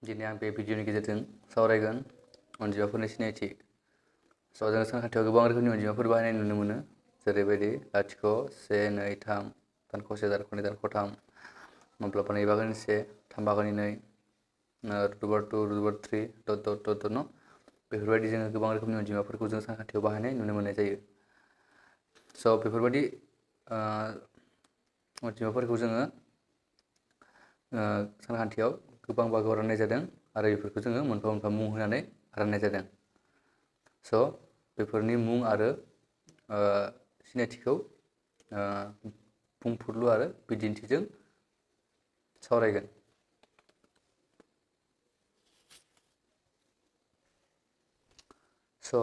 दिनै आं बे भिडिअनि गेजेरजों सावरायगोन अनजिमाफोरनि सिनायथि। जों सानखान्थियाव गोबां रोखोमनि अनजिमाफोर बाहायनाय नुनो मोनो, जेरैबायदि लाथिख', 1, 2, 3, दानख' 1, दानख' 2, दानख' 3, माब्लाबा 2 बाहागोनि 1, 3 बाहागोनि 2, √2, √3, डट डट डट डट न' बेफोरबायदि जोङो गोबां रोखोमनि अनजिमाफोरखौ जों सानखान्थियाव बाहायनाय नुनो मोननाय जायो। स' बेफोरबायदि अनजिमाफोरखौ जोङो सानखान्थियाव गोबां बाहागोआव राननाय जादों आरो बेफोरखौ जोङो मोनफा मोनफा मुं होनानै राननाय जादों। स' बेफोरनि मुं आरो सिनायथिखौ बुंफुरलु आरो बिदिन्थिजों सावरायगोन। स'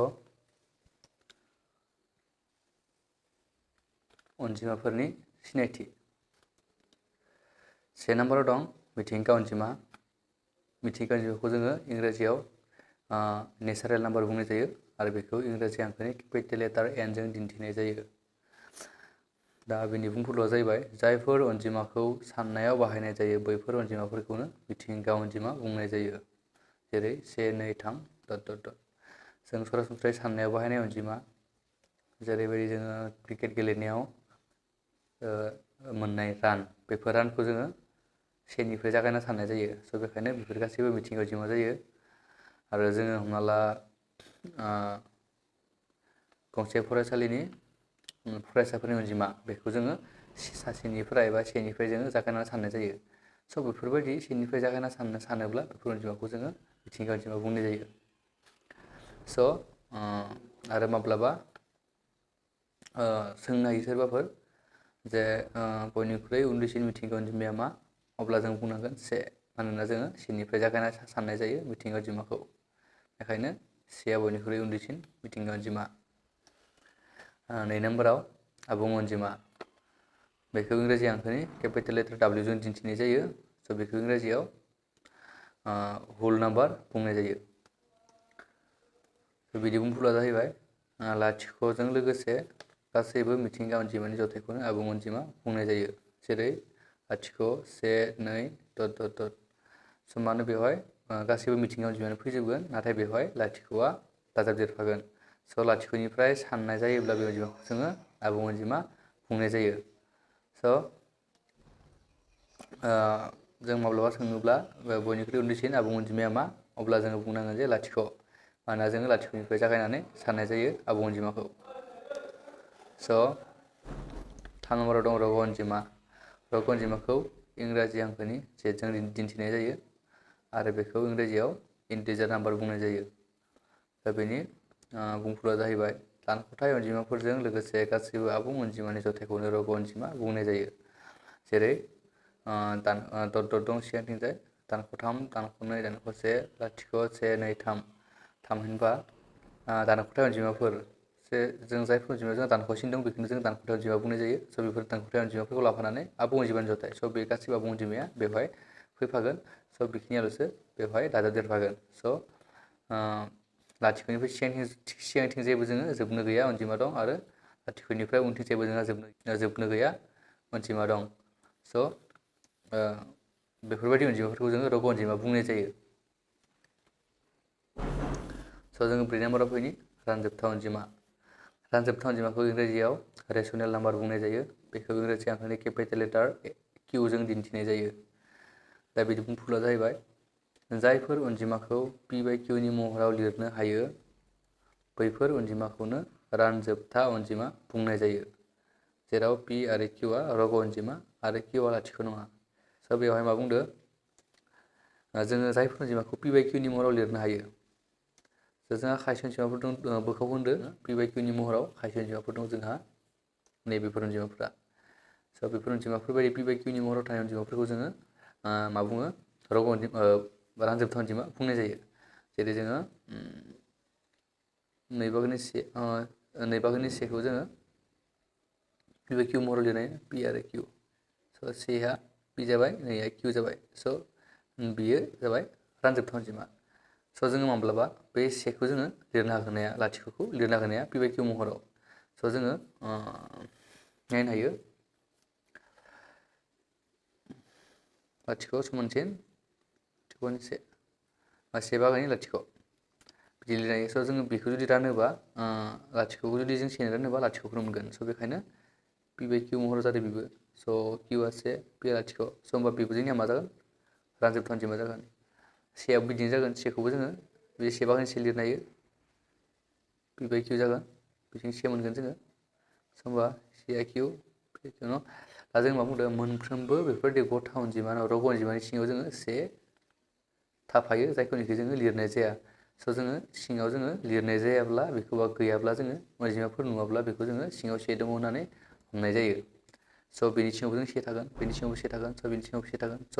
अनजिमाफोरनि सिनायथि। 1 नाम्बाराव दं मिथिंगा अनजिमा। मिथिंगा अनजिमाखौ जोङो इंराजियाव नेचारेल नाम्बार बुंनाय जायो आरो बेखौ इंराजि हांखोनि केपिटेल लेटार N जों दिन्थिनाय जायो। दा बेनि बुंफुरलुआ जाहैबाय, जायफोर अनजिमाखौ साननायाव बाहायनाय जायो बैफोर अनजिमाफोरखौनो मिथिंगा अनजिमा बुंनाय जायो। जेरै 1, 2, 3 डट डट डट। जों सरासनस्रायै साननायाव बाहायनाय अनजिमा, जेरैबायदि जोङो क्रिकेट गेलेनायाव मोननाय रान, बेफोर रानखौ जोङो 1 निफ्राय जागायना साननाय जायो। स' बेखायनो बेफोर गासैबो मिथिंगा अनजिमा जायो। आरो जोङो हमना ला गंसे फरायसालिनि फरायसाफोरनि अनजिमा, बेखौ जोङो सासेनिफ्राय एबा 1 निफ्राय जोङो जागायना साननाय जायो। स' बेफोरबायदि 1 निफ्राय जागायना सानोब्ला बेफोर अनजिमाखौ जोङो मिथिंगा अनजिमा बुंनाय जायो। स' आरो माब्लाबा सोंनो हायो सोरबाफोर जे बयनिख्रुइ उन्दैसिन मिथिंगा अनजिमाया मा? अब्ला जों बुंनांगोन 1, मानोना जोङो 1 निफ्राय जागायना साननाय जायो मिथिंगा अनजिमाखौ। बेखायनो 1आ बयनिख्रुइ उन्दैसिन मिथिंगा अनजिमा। 2 नाम्बाराव आबुं अनजिमा। बेखौ इंराजि हांखोनि केपिटेल लेटार W जों दिन्थिनाय जायो। स' बेखौ इंराजियाव हुल नाम्बार बुंनाय जायो। बिदि बुंफुरलुआ जाहैबाय, लाथिख'जों लोगोसे गासैबो मिथिंगा अनजिमानि जथायखौनो आबुं अनजिमा बुंनाय जायो। जेरै लाथिख', 1, 2 डट डट डट। स' मानो बेवहाय गासैबो मिथिंगा अनजिमायानो फैजोबगोन, नाथाय बेवहाय लाथिख'आ दाजाबदेरफागोन। स' लाथिख'निफ्राय साननाय जायोब्ला बे अनजिमाखौ जोङो आबुं अनजिमा बुंनाय जायो। स' जों माब्लाबा सोङोब्ला बयनिख्रुइ उन्दैसिन आबुं अनजिमाया मा? अब्ला जोङो बुंनांगोन जे लाथिख', मानोना जोङो लाथिख'निफ्राय जागायनानै साननाय जायो आबुं अनजिमाखौ। स' 3 नाम्बाराव दं रग' अनजिमा। रग' अनजिमाखौ इंराजि हांखोनि Z जों दिन्थिनाय जायो आरो बेखौ इंराजियाव इन्टिजार नाम्बार बुंनाय जायो। दा बेनि बुंफुरलुआ जाहैबाय, दानख'थाय अनजिमाफोरजों लोगोसे गासैबो आबुं अनजिमानि जथायखौनो रग' अनजिमा बुंनाय जायो। जेरै डट डट दं सिगांथिंजाय, दानख' 3, दानख' 2, दानख' 1, लाथिख', 1, 2, 3। 3 होनबा दानख'थाय अनजिमाफोर। जों जायफोर अनजिमाजों दानख'सिन दं बेखौनो जों दानख'थाय अनजिमा बुंनाय जायो। स' बेफोर दानख'थाय अनजिमाफोरखौ लाफानानै आबुं अनजिमानि जथाय। स' बे गासैबो आबुं अनजिमाया बेवहाय फैफागोन। स' बेखिनियाल'सो बेवहाय दाजाबदेरफागोन। स' लाथिख'निफ्राय सिगांथिं जेबो जोङो जोबनो गैया अनजिमा दं आरो लाथिख'निफ्राय उनथिं जेबो जोंहा जोबनो गैया अनजिमा दं। स' बेफोरबायदि अनजिमाफोरखौ जोङो रग' अनजिमा बुंनाय जायो। स' जोङो 4 नाम्बाराव फैनि रानजोबथा अनजिमा। रानजोबथा अनजिमाखौ इंराजियाव रेसनेल नाम्बार बुंनाय जायो। बेखौ इंराजि हांखोनि केपिटेल लेटार Q जों दिन्थिनाय जायो। दा बिदि बुंफुरलुआ जाहैबाय, जायफोर अनजिमाखौ P/Q नि महराव लिरनो हायो बैफोर अनजिमाखौनो रानजोबथा अनजिमा बुंनाय जायो। जेराव P आरो Q आ रग' अनजिमा आरो Q आ लाथिख' नङा। स' बेवहाय मा बुंदों? जोङो जायफोर अनजिमाखौ P/Q नि महराव लिरनो हायो। जोंहा खायसे अनजिमाफोर दं, बेखौ होनदों P/Q नि महराव खायसे अनजिमाफोर दं जोंहा नैबेफोर अनजिमाफोरा। स' बेफोर अनजिमाफोर बायदि P/Q नि महराव थानाय अनजिमाफोरखौ जोङो मा बुङो? रग' अनजिमा, रानजोबथा अनजिमा बुंनाय जायो। जेरै जोङो 2/3 सेखौ जोङो P/Q महराव लिरनाय P आरो Q। स' 1आ P जाबाय, 2आ Q जाबाय। स' बियो जाबाय रानजोबथा अनजिमा। स' जोङो माब्लाबा बे 1खौ जोङो लिरनो हागोन हाया, लाथिख'खौ लिरनो हागोन हाया P/Q महराव। स' जोङो नायनो हायो लाथिख' समान 10, लाथिख' 1। से बाहागोनि लाथिख' बिदि लिरनो हायो। स' जोङो बेखौ जुदि रानोबा लाथिख'खौ जुदि जों सेनो रानोबा लाथिख'खौनो मोनगोन। स' बेखायनो पि बाय किउ महराव जादों बेबो। स' किउआ से पि लाथिख'। स' होमबा बेबो जोंनिया मा जागोन रानजोबथाव अनजिमा जागोन। सेयाबो बिदिनो जागोन। सेखौबो जोङो बे से बाहागोनि से लिरनो हायो। पि बाय किउ जागोन बेजों से मोनगोन जोङो। स' होमबा सेआ किउ न' दा जों मा बुंदों मोनफ्रोमबो बेफोरबायदि गथा अनजिमा रग' अनजिमानि सिङाव जोङो से थाफायो जायखौनोखि जोङो लिरनाय जाया। स' जोङो सिङाव जोङो लिरनाय जायाब्ला बेखौबा गैयाब्ला जोङो अनजिमाफोर नुवाब्ला बेखौ जोङो सिङाव से दङ होननानै हमनाय जायो। स' बेनि सिङावबो जों से थागोन, बेनि सिङावबो से थागोन, स' बेनि सिङावबो से थागोन। स'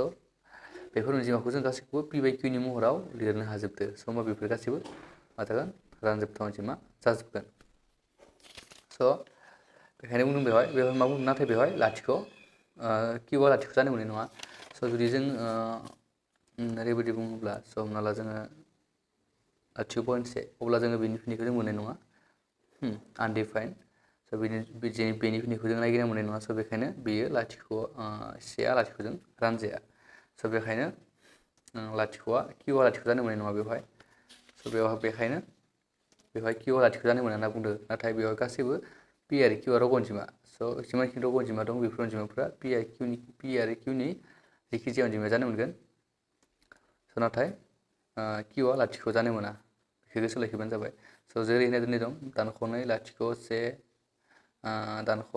बेफोर अनजिमाखौ जों गासैखौबो पि बाय किउनि महराव लिरनो हाजोबदो। स' होमबा बेफोर गासैबो मा जागोन रानजोबथाव अनजिमा जाजोबगोन। स' बेखायनो बुंदों बेवहाय मा बुंदों नाथाय बेवहाय लाथिख' किउआ लाथिख' जानो मोननाय नङा। स' जुदि जों ओरैबायदि बुङोब्ला स' हमना ला जोङो लाथिख' पइन्ट से अब्ला जोङो बेनि फिननिखौ जों मोननाय नङा आनडिफाइन्ड। स' बेनि फिननिखौ जों नायगिरना मोननाय नङा। स' बेखायनो बेयो लाथिख' सेआ लाथिख'जों रानजाया। स' बेखायनो लाथिख'आ किउआ लाथिख' जानो मोननाय नङा बेवहाय। स' बेखायनो बेवहाय किउआ लाथिख' जानो मोना होनना बुंदों। नाथाय बेवहाय गासैबो पि आरो किउआ रग' अनजिमा। स' जिमानखि रग' अनजिमा दं बेफोर अनजिमाफोरा पि आरो किउनि जेखिजाया अनजिमाया जानो मोनगोन। स' नाथाय किउआ लाथिख' जानो मोना। बेखौ गोसोआव लाखिबानो जाबाय। स' जेरै होनना दोननाय दं दानख'नै लाथिख' से दानख'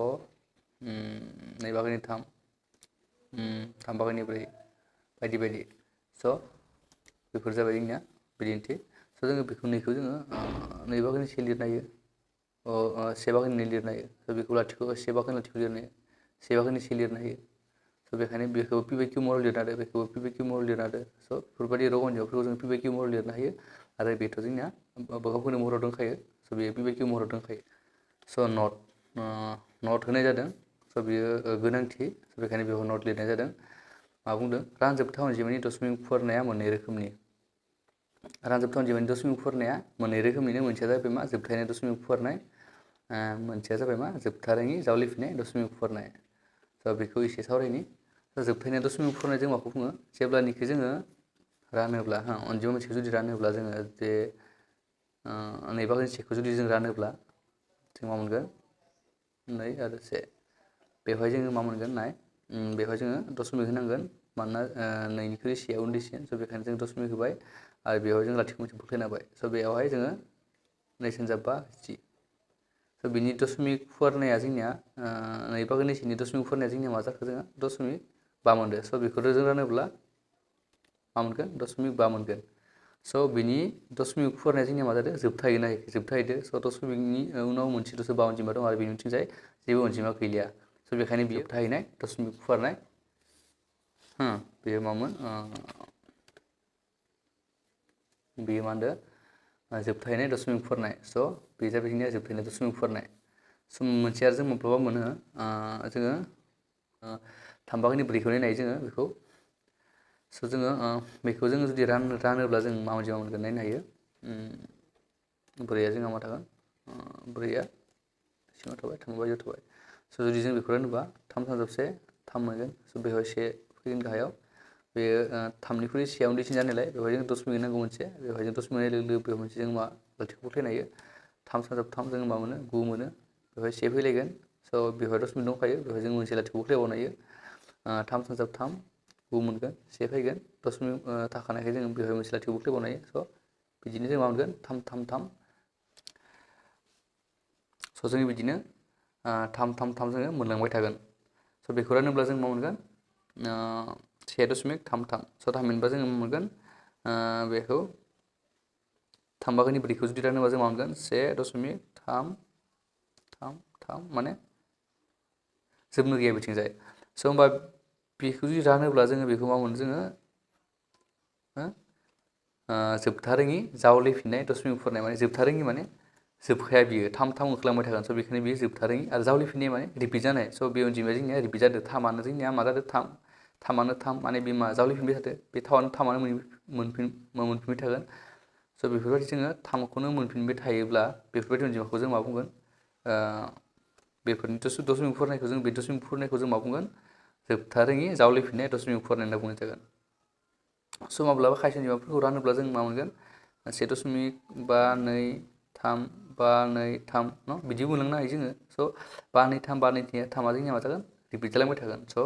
नै बाहागोनि थाम, थाम बाहागोनि ब्रै बायदि बायदि। स' बेफोर जाबाय जोंनिया बिदिन्थि। स' जोङो बेखौ नैखौ जोङो नै बाहागोनि से लिरनो हायो। से बाहागोनि नै लिरनो हायो। स' बेखौ लाथिख' से बाहागोनि लाथिख' लिरनो हायो। से बाहागोनि से लिरनो हायो। स' बेखायनो बेखौ पि बाय किउ महराव लिरनो हादों, बेखौबो पि बाय किउ महराव लिरनो हादों। स' बेफोरबायदि रग' अनजिमाफोरखौ जों पि बाय किउ महराव लिरनो हायो। आरो बेथ' जोंनिया गावखौनो महराव दंखायो। स' बेयो पि बाय किउ महराव दंखायो। स' नट होनाय जादों। स' बेयो गोनांथि। स' बेखायनो बेवहाय नट लिरनाय जादों। मा बुंदों रानजोबथाव अनजिमानि दशमिक फुवारनाया मोननै रोखोमनि। रानजोबथाव अनजिमानि दशमिक फुवारनाया मोननै रोखोमनिनो मोनसेया जाबाय मा जोबथायनाय दशमिक फुवारनाय, मोनसेया जाबाय मा जोबथा रोङि जावलिफिननाय दशमिक फुवारनाय। स' बेखौ एसे सावरायनि। जोबथायनाय दशमिक फुवारनाय जों माखौ बुङो जेब्लानिखि जोङो रानोब्ला अनजिमा मोनसेखौ जुदि रानोब्ला जोङो जे नै बाहागोनि सेखौ जुदि जों रानोब्ला जों मा मोनगोन नै आरो से। बेवहाय जोङो मा मोनगोन नाय बेवहाय जोङो दशमिक होनांगोन। मानोना नैनिख्रुइ सेया उन्दैसिन। स' बेखायनो जों दशमिक होबाय आरो बेवहाय जों लाथिख' मोनसे बोख्लायना होबाय। स' बेयावहाय जोङो नै सानजा 5 10। स' बिनि दशमिक फुवारनाया जोंनिया नै बाहागोनि सेनि दशमिक फुवारनाया जोंनिया मा जाखो जोङो दशमिक 5 मोनदों। स' बेखौ जों रानोब्ला मा मोनगोन दशमिक 5 मोनगोन। स' बिनि दशमिक फुवारनाया जोंनिया मा जादों जोबथाहैनो नागिरखो जोबथाहैदो। स' दशमिकनि उनाव मोनसेल'सो 5 अनजिमा दं आरो बेनि उनथिंजाय जेबो अनजिमा गैलिया। स' बेखायनो बियो जोबथाहैनाय दशमिक फुवारनाय। बेयो मामोन बेयो मा होनदों जोबथाहैनाय दशमिक फुवारनाय। स' बे जाबाय जोंनिया जोबथाहैनाय दशमिक फुवारनाय। स' मोनसे आरो जों माब्लाबा मोनो जोङो 3 बाहागोनि ब्रैखौनो नायो जोङो बेखौ। स' जोङो बेखौ जोङो जुदि रानोब्ला जों मा अनजिमा मोनगोन नायनो हायो। ब्रैया जोंहा मा थागोन ब्रैया सिङाव थाबाय 3 बायजोआव थाबाय। स' जुदि जों बेखौ रानोबा 3 3 से 3 मोनगोन। स' बेवहाय से फैगोन गाहायाव। बेयो 3निख्रुइ सेया उन्दैसिन जानायलाय बेवहाय जों दशमिक होनांगौ मोनसे। बेवहाय जों दशमिक होनाय लोगो लोगो बेवहाय मोनसे जों मा लाथिख' बोख्लायनो हायो। 3 3 3 जों मा मोनो 9 मोनो। बेवहाय से फैलायगोन। स' बेवहाय दशमिक दंखायो बेवहाय जों मोनसे लाथिख' बोख्लायबावनो हायो। 3 3 3 9 मोनगोन से फैगोन दशमिक थाखानायखाय जों बेवहाय मोनसे लाथिख' बोख्लायबावनो हायो। स' बिदिनो जों मा मोनगोन 3 3 3। स' जों बिदिनो 3 3 3 जोङो मोनलांबाय थागोन। स' बेखौ रानोब्ला जों मा मोनगोन 1.33। स' थामहिनबा जोङो मा मोनगोन बेखौ 3 बाहागोनि ब्रैखौ जुदि रानोबा जों मा मोनगोन 1.333 माने जोबनो गैया बिथिंजाय। स' होमबा बेखौ जुदि रानोब्ला जोङो बेखौ मा मोनो जोङो जोबथा रोङि जावलिफिननाय दशमिक फुवारनाय माने जोबथा रोङि माने जोबखाया बियो 3 3 ओंखारलांबाय थागोन। स' बेखायनो बियो जोबथा रोङि आरो जावलिफिननाय माने रिपिट जानाय। स' बे अनजिमाया जोंनिया रिपिट जादों 3आनो जोंनिया मा जादों 3आनो 3 माने बे मा जावलिफिनबाय थादों बे 3आनो मोनफिनबाय थागोन। स' बेफोरबायदि जोङो 3खौनो मोनफिनबाय थायोब्ला बेफोरबायदि अनजिमाखौ जों मा बुंगोन बेफोरनि दशमिक फुवारनायखौ जों बे दशमिक फुवारनायखौ जों मा बुंगोन जोबथा रोङि जावलिफिननाय दशमिक फुवारनाय होनना बुंनाय जागोन। स' माब्लाबा खायसे अनजिमाफोरखौ रानोब्ला जों मा मोनगोन 1.5293 न' बिदि मोनलांनो हायो जोङो स' 5232 थामा जोंनिया मा जागोन रिपिट जालांबाय थागोन स'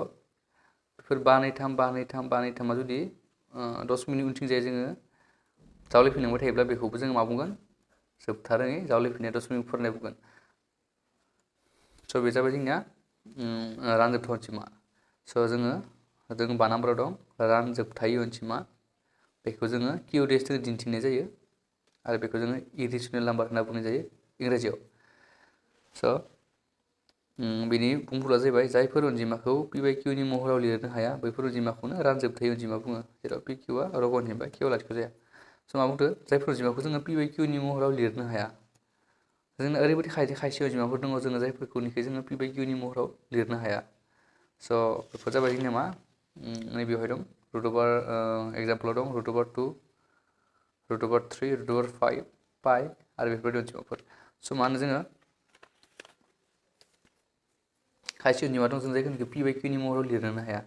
बेफोर 523232 जुदि 10 मिनिट उनथिंजाय जोङो जावलायफिनलांबाय थायोब्ला बेखौबो जोङो मा बुंगोन जोबथारङै जावलायफिननाय 10 मिनिट फरायनाय बुंगोन स' बे जाबाय जोंनिया रानजोबथाव अनजिमा स' जों बा नाम्बाराव दं रानजोबथायै अनजिमा बेखौ जोङो QDSजों दिन्थिनाय जायो आरो बेखौ जोङो इरेशनेल नाम्बार होनना बुंनाय जायो इंराजियाव स' बेनि बुंफुरलुआ जाहैबाय जायफोर अनजिमाखौ P/Q नि महराव लिरनो हाया बैफोर अनजिमाखौनो रानजोबथायै अनजिमा बुङो जेराव PQआ रग अनजिमा Q लाथिख' जाया स' मा बुंदों जायफोर अनजिमाखौ जोङो P/Q नि महराव लिरनो हाया जोंना ओरैबायदि खायसे अनजिमाफोर दङ जोङो जायफोरखौनिखि जोङो P/Q नि महराव लिरनो हाया स' बेफोर जाबाय जोंनिया मा नैबेवहाय दं एग्जाम्पलाव दं √2 √3 √5 पाइ आरो बेफोरबायदि अनजिमाफोर स' मानो जोङो खायसे अनजिमा दं जों जायखौ P/Q नि महराव लिरनो हाया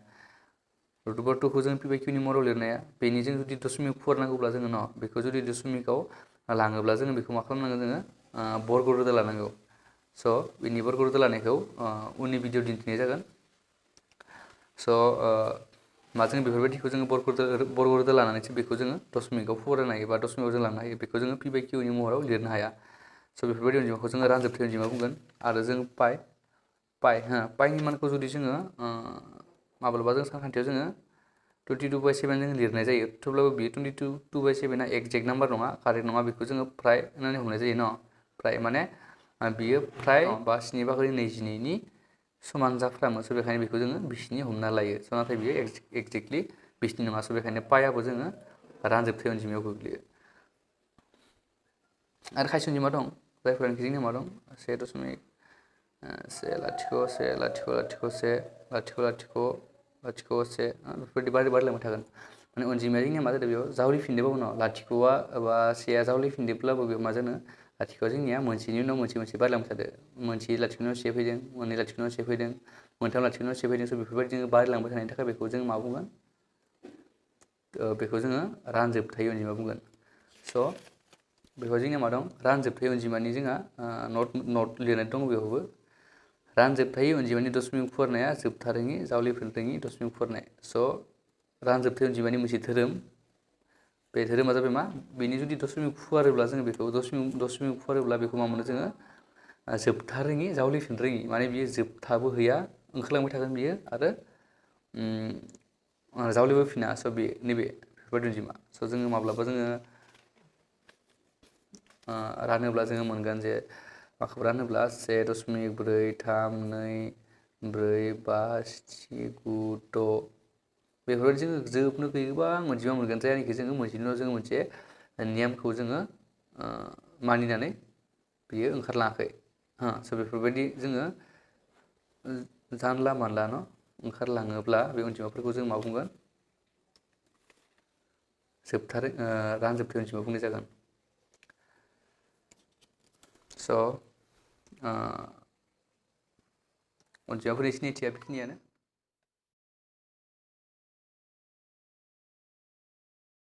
√2खौ जों P/Q नि महराव लिरनो हाया बेनि जों जुदि दशमिक फरायनांगौब्ला जोङो न' बेखौ जुदि दशमिकआव लाङोब्ला जोङो बेखौ मा खालामनांगोन जोङो बर्ग रोदा लानांगौ स' बेनि बर्ग रोदा लानायखौ उननि भिडिअ दिन्थिनाय जागोन स' जों बेफोरबायदिखौ जोङो बर्ग रोदा लानानैसो बेखौ जोङो दशमिकआव फरायनो हायो बा दशमिकआव जों लांनो हायो बेखौ जोङो P/Q नि महराव लिरनो हाया स' बेफोरबायदि अनजिमाखौ जोङो रानजोबथाय अनजिमा बुंगोन आरो जों पाइनि मानखौ जुदि जोङो माब्लाबा जों सानखान्थियाव जोङो 22/7 जों लिरनाय जायो थेवब्लाबो बेयो 22/7 एक्जेक्ट नाम्बार नङा कारेक्ट नङा बेखौ जोङो फ्राय होननानै हमनाय जायो न' फ्राय माने बियो फ्राय बा 7/22 समान जाफ्रामो स' बेखायनो बेखौ जोङो 20 हमना लायो स' नाथाय बियो एक्जेक्टलि 20 नङा स' बेखायनो पाइआबो जोङो रानजोबथाय अनजिमायाव गोग्लैयो आरो खायसे अनजिमा दं जायफोरानोखि जोंनिया मा दं 1.1 लाथिख' 1 लाथिख' लाथिख' 1 लाथिख' लाथिख' लाथिख' 1 बेफोरबायदि बारायलांबाय थागोन माने अनजिमाया जोंनिया मा जादों बेयाव जावलिफिनदोंबाबो उनाव लाथिख'आ बा 1आ जावलिफिनदोंब्लाबो बेयाव मा जानो लाथिख'आ जोंनिया मोनसेनि उनाव मोनसे बारायलांबाय थादों मोनसे लाथिख'नि उनाव 1 फैदों मोननै लाथिख'नि उनाव 1 फैदों मोनथाम लाथिख'नि उनाव 1 फैदों स' बेफोरबायदि जोङो बारायलांबाय थानायनि थाखाय बेखौ जों मा बुंगोन बेखौ जोङो रानजोबथाय अनजिमा बुंगोन स' बेवहाय जोंनिया मा दं रानजोबथाय अनजिमानि जोंहा नट लिरनाय दं बेयावबो रानजोबथायै अनजिमानि दशमिक फुवारनाया जोबथारङि जावलिफिनरोङि दशमिक फुवारनाय स' रानजोबथाय अनजिमानि मोनसे धोरोम बे धोरोमा जाबाय मा बेनि जुदि दशमिक फुवारोब्ला जोङो बेखौ दशमिक फुवारोब्ला बेखौ मा मोनो जोङो जोबथारङि जावलिफिनरोङि माने बियो जोबथाबो हैया ओंखारलांबाय थागोन बियो आरो जावलिबोफिना स' नैबे बेफोरबायदि अनजिमा स' जोङो माब्लाबा जोङो रानोब्ला जोङो मोनगोन जे माखौ रानोब्ला 1.3434567 बेफोरबायदि जोङो जोबनो गैयै गोबां अनजिमा मोनगोन जायनिखि जोङो मोनसेनि उनाव जोङो मोनसे नेमखौ जोङो मानिनानै बियो ओंखारलाङाखै स' बेफोरबायदि जोङो जानला मानला न' ओंखारलाङोब्ला बे अनजिमाफोरखौ जों मा बुंगोन रानजोबथाय अनजिमा बुंनाय जागोन स' अनजिमाफोरनि सिनायथिया बेखिनियानो